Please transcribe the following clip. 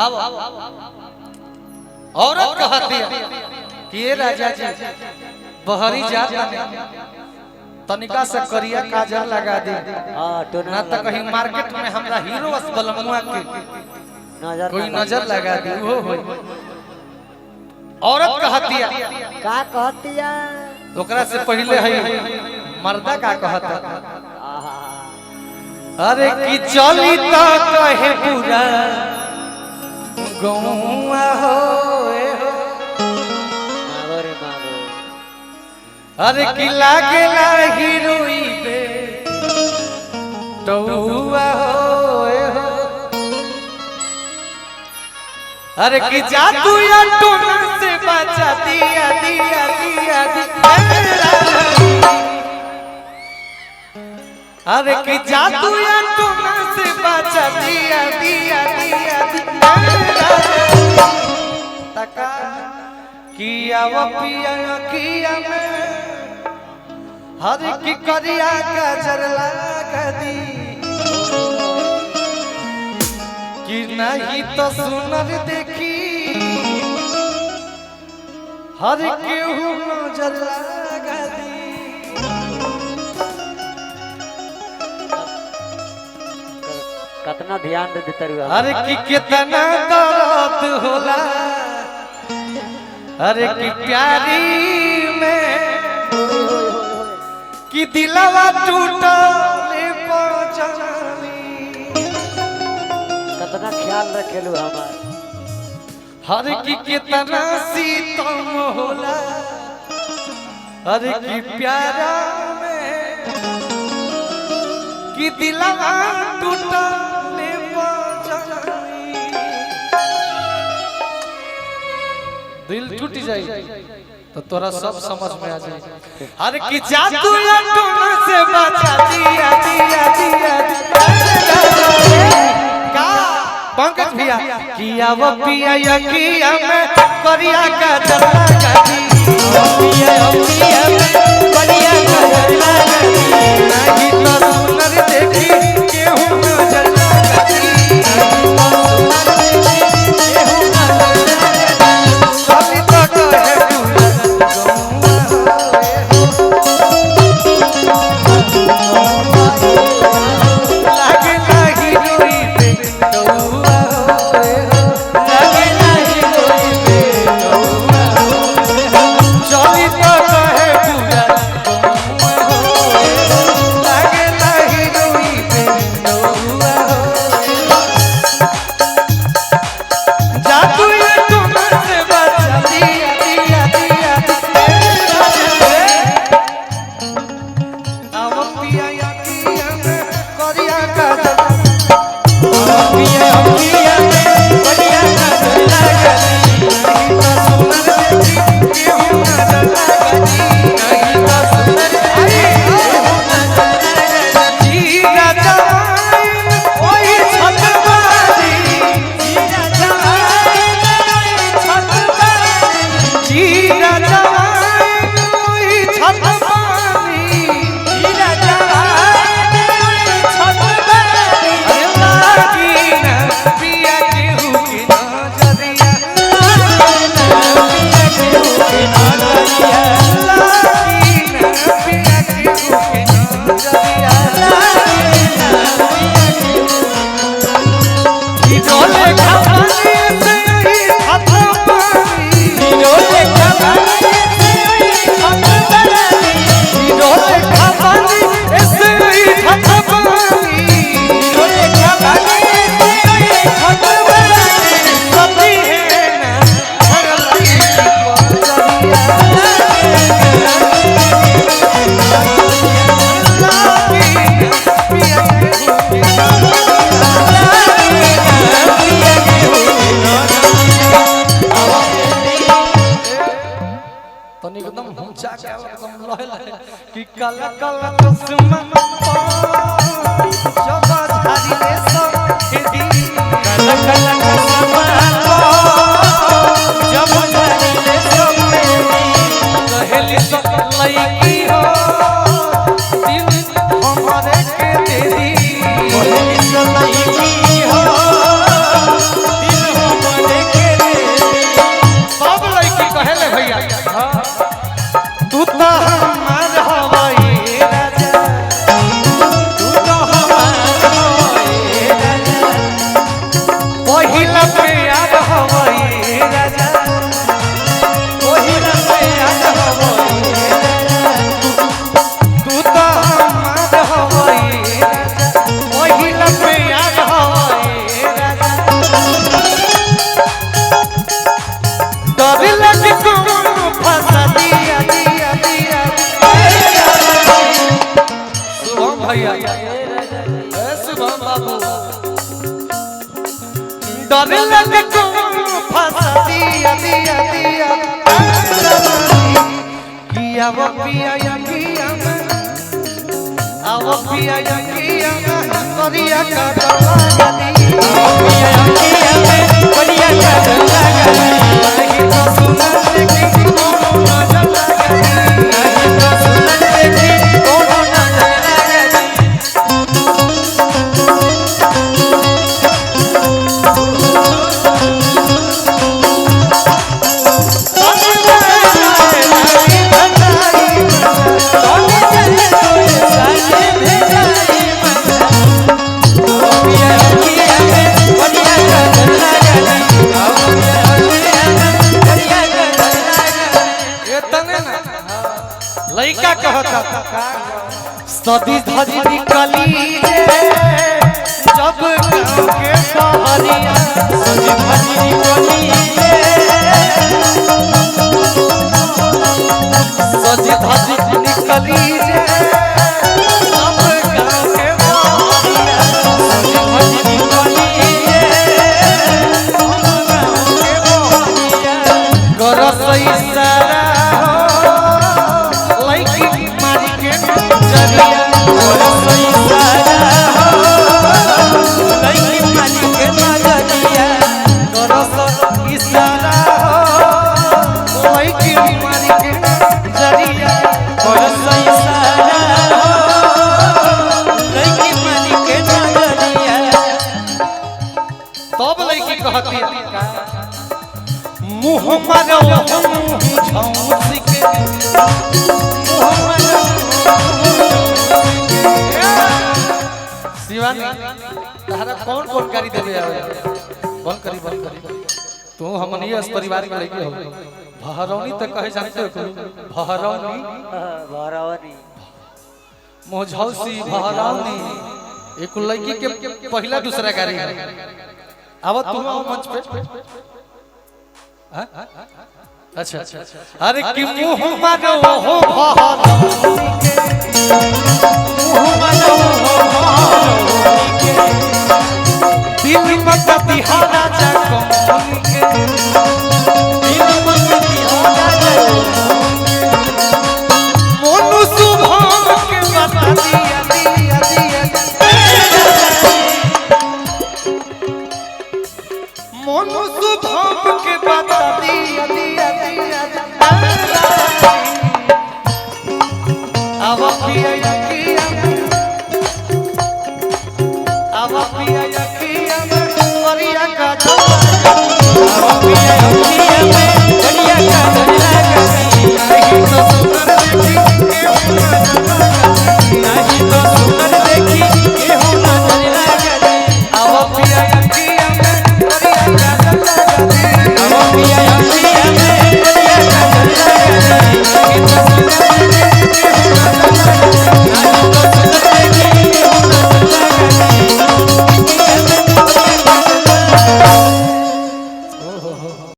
अब औरत कहती है कि ये राजा जी बहरी जाता तनिका से करिया काजल लगा दी ना तो कहीं मार्केट में हमरा हीरो बलमुआ के कोई नजर लगा दी वो हो। औरत कहती है का कहती है ओकरा से पहले है मर्दा का कहता अरे कि चली तो कहे पूरा गौआ हो अरे कि लागे हीरोई दे टौआ हो अरे कि जादू या टोना से बचा दिया दिया दिया अरे कि जादू या टोना से बचा दिया दिया दिया तका किया वो पिया किया में हर की करिया काजर लगा दी कि नहीं तो सुनर देखी हर केहू नजर लगा दी कितना ध्यान दे देते अरे कि कितना दर्द होला अरे कि प्यारी में कि दिलवा टूटले पहुंचानी कितना ख्याल रखेलू हमार हर की कितना सीतम होला अरे की प्यारा में कि दिलवा टूटले पहुंचानी दिल टूट जाए तो तोरा सब समझ में आ जाए हर की जादू या टोना से बचा दिया दिया दिया का पंकज भैया किया वो पिया या किया मैं करिया का जला गदी पिया पिया करिया का जला गदी नहीं तो सुनर देखी केहू नजर गदी केहू नजर सभी तो कहे कि काला काला चश्मा जब झाड़ी ले सब खेती काला काला चश्मा जब झाड़ी ले सब खेती कहेली सब लईकी हो दिल हमारे के दे दी कहेली सब लईकी हो दिल लग को फंसा दिया दिया दिया किया वो पिया यकिया में आवो पिया यकिया में करिया का दला गदी पिया यकिया में करिया का दला गदी नहीं तो सुना देखी कोनो नजर लगदी नहीं तो सुना देखी कोनो नजर लगदी लइका कहता सदी धजी निकली जब गाँव के बहरिया सदी धजी निकली सदी धजी निकली जब गाँव के बहरिया सदी धजी निकली जब गाँव के बहरिया गरस इशारा मुँह मारो झौंसी के शिवानी तारा कौन कौन गाड़ी देवे आवे बंद करी तू हमनी इस परिवार के लड़की हो भहरौनी तक कहे जानते हो भहरौनी भरवनी मोझौसी भहरौनी एक लड़की के पहला दूसरा गाड़ी है अब तू मंच पे अच्छा अरे कि मुँह मारो हो भहरौनी के मुँह मारो हो भहरौनी के दिल मत दिहाना जा कौन के दिल मत दिहाना जा मोनू शुभम के बता दिया दिया दिया मोनू शुभम के बता दिया दिया दिया आवा पिया यकिया आवा पिया